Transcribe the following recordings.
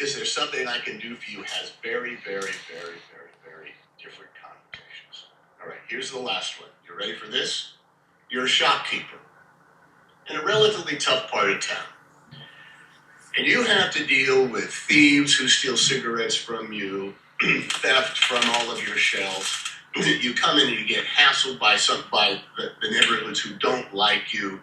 is there something I can do for you has very, very, very, very, very different connotations. All right, here's the last one. You ready for this? You're a shopkeeper in a relatively tough part of town. And you have to deal with thieves who steal cigarettes from you, theft from all of your shelves. You come in and you get hassled by the neighborhoods who don't like you.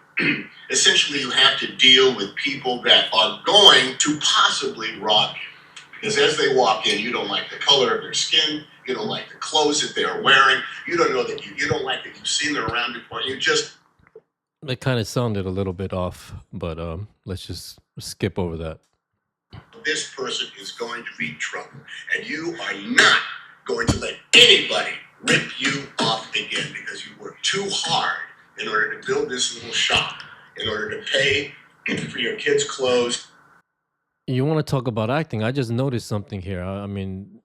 Essentially, you have to deal with people that are going to possibly rob you. Because as they walk in, you don't like the color of their skin, you don't like the clothes that they're wearing, you don't know that you don't like that you've seen them around before. You just It kind of sounded a little bit off, but let's just skip over that. This person is going to be trouble, and you are not going to let anybody rip you off again because you worked too hard in order to build this little shop, in order to pay for your kids' clothes. You want to talk about acting? I just noticed something here. I mean,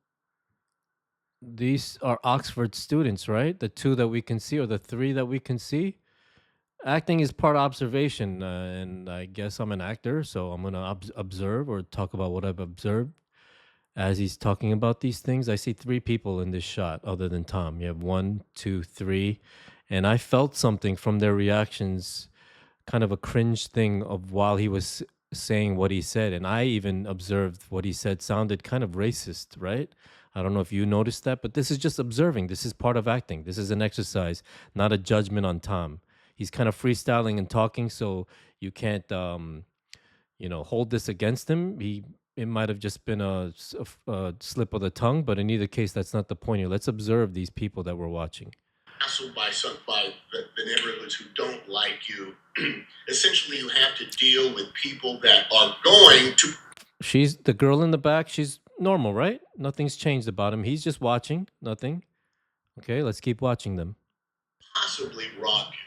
these are Oxford students, right? The two that we can see, or the three that we can see. Acting is part observation, and I guess I'm an actor, so I'm gonna observe or talk about what I've observed as he's talking about these things. I see three people in this shot, other than Tom. You have 1, 2, 3, and I felt something from their reactions, kind of a cringe thing of while he was saying what he said, and I even observed what he said sounded kind of racist, right? I don't know if you noticed that, but this is just observing. This is part of acting. This is an exercise, not a judgment on Tom. He's kind of freestyling and talking, so you can't, hold this against him. It might have just been a slip of the tongue, but in either case, that's not the point here. Let's observe these people that we're watching. Hassled by the neighborhoods who don't like you. Essentially, you have to deal with people that are going to. She's the girl in the back. She's normal, right? Nothing's changed about him. He's just watching. Nothing. Okay, let's keep watching them. Possibly rob you.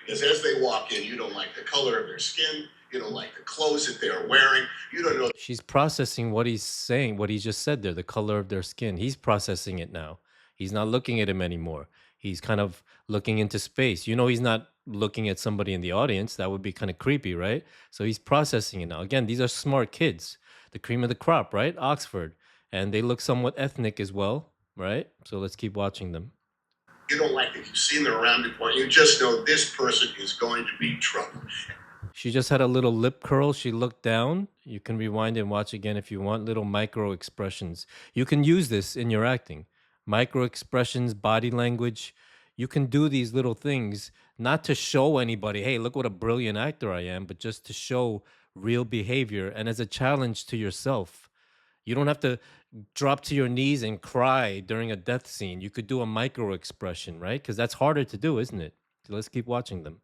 Because as they walk in, you don't like the color of their skin, you don't like the clothes that they're wearing, you don't know. She's processing what he's saying, what he just said there, the color of their skin. He's processing it now. He's not looking at him anymore. He's kind of looking into space. He's not looking at somebody in the audience. That would be kind of creepy, right? So he's processing it now. Again, these are smart kids, the cream of the crop, right? Oxford. And they look somewhat ethnic as well, right? So let's keep watching them. You don't like that you've seen them around before. You just know this person is going to be trouble. She just had a little lip curl. She looked down. You can rewind and watch again if you want. Little micro expressions. You can use this in your acting. Micro expressions, body language. You can do these little things, not to show anybody, hey, look what a brilliant actor I am, but just to show real behavior and as a challenge to yourself. You don't have to drop to your knees and cry during a death scene. You could do a micro expression, right? Because that's harder to do, isn't it? So let's keep watching them.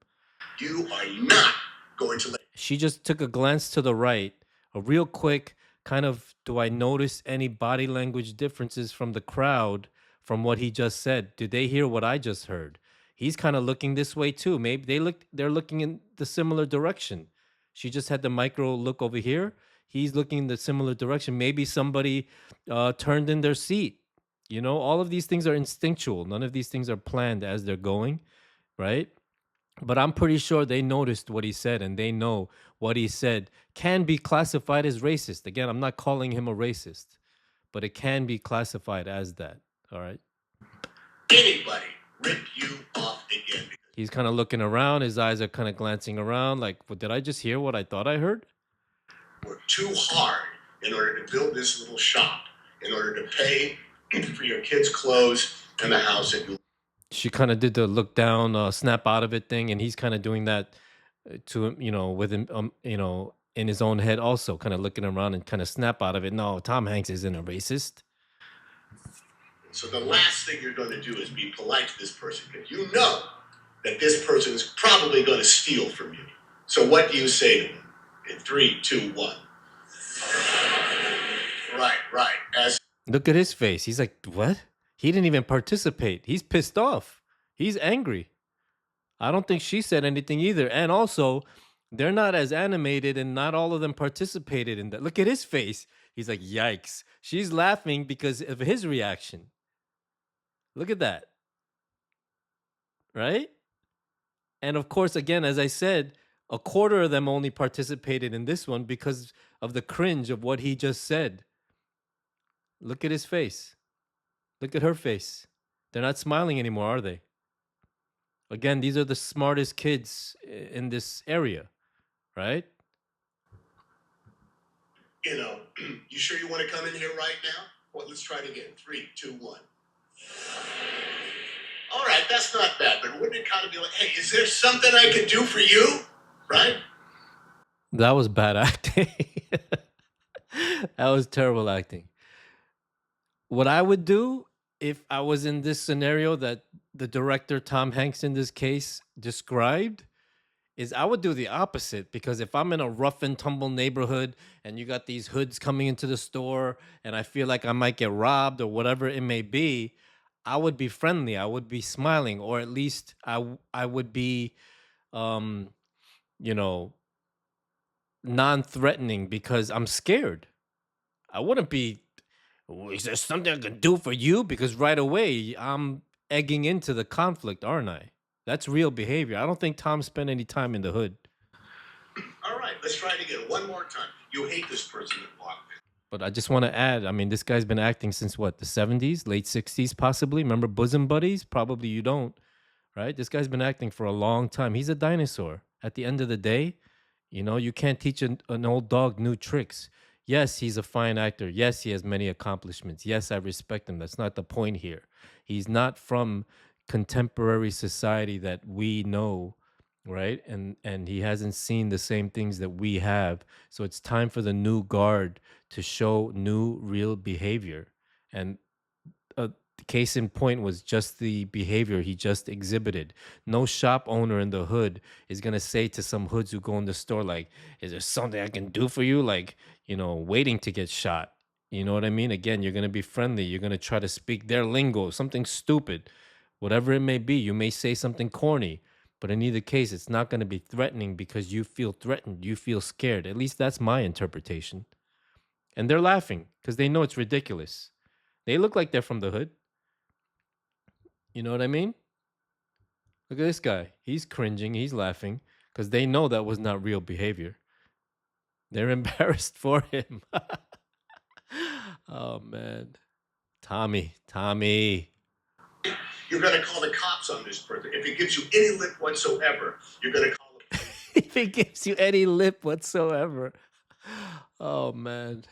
You are not going to let. She just took a glance to the right, a real quick kind of, do I notice any body language differences from the crowd from what he just said? Did they hear what I just heard? He's kind of looking this way too. Maybe they're looking in the similar direction. She just had the micro look over here. He's looking in the similar direction. Maybe somebody turned in their seat. All of these things are instinctual. None of these things are planned as they're going, right? But I'm pretty sure they noticed what he said, and they know what he said can be classified as racist. Again, I'm not calling him a racist, but it can be classified as that. All right. Anybody rip you off again. He's kind of looking around. His eyes are kind of glancing around like, well, did I just hear what I thought I heard? Worked too hard in order to build this little shop, in order to pay for your kids' clothes and the house that you. She kind of did the look down, snap out of it thing, and he's kind of doing that to him, with him, in his own head also, kind of looking around and kind of snap out of it. No, Tom Hanks isn't a racist. So the last thing you're going to do is be polite to this person, because you know that this person is probably going to steal from you. So what do you say to them? In 3, 2, 1. Right. Look at his face. He's like, what? He didn't even participate. He's pissed off. He's angry. I don't think she said anything either. And also, they're not as animated, and not all of them participated in that. Look at his face. He's like, yikes. She's laughing because of his reaction. Look at that. Right? And of course, again, as I said, a quarter of them only participated in this one because of the cringe of what he just said. Look at his face. Look at her face. They're not smiling anymore, are they? Again, these are the smartest kids in this area, right? You know, you sure you want to come in here right now? Well, let's try it again. 3, 2, 1. All right, that's not bad, but wouldn't it kind of be like, hey, is there something I can do for you? Right? That was bad acting. That was terrible acting. What I would do if I was in this scenario that the director Tom Hanks in this case described is I would do the opposite, because if I'm in a rough and tumble neighborhood and you got these hoods coming into the store and I feel like I might get robbed or whatever it may be, I would be friendly. I would be smiling, or at least I would be um you know, non-threatening, because I'm scared. I wouldn't be, "Oh, is there something I can do for you?" Because right away I'm egging into the conflict, aren't I? That's real behavior. I don't think Tom spent any time in the hood. All right, let's try it again. One more time. You hate this person that walked in. But I just want to add, I mean, this guy's been acting since what, the 70s, late 60s, possibly. Remember Bosom Buddies? Probably you don't, right? This guy's been acting for a long time. He's a dinosaur. At the end of the day, you know, you can't teach an old dog new tricks. Yes, he's a fine actor. Yes, he has many accomplishments. Yes, I respect him. That's not the point here. He's not from contemporary society that we know, right? And he hasn't seen the same things that we have. So it's time for the new guard to show new real behavior. And the case in point was just the behavior he just exhibited. No shop owner in the hood is gonna say to some hoods who go in the store like, "Is there something I can do for you?" Like, you know, waiting to get shot. You know what I mean? Again, you're gonna be friendly. You're gonna try to speak their lingo, something stupid, whatever it may be. You may say something corny, but in either case, it's not gonna be threatening because you feel threatened. You feel scared. At least that's my interpretation. And they're laughing because they know it's ridiculous. They look like they're from the hood. You know what I mean? Look at this guy. He's cringing. He's laughing because they know that was not real behavior. They're embarrassed for him. Oh, man. Tommy. You're going to call the cops on this person. If it gives you any lip whatsoever, you're going to call them. If it gives you any lip whatsoever. Oh, man.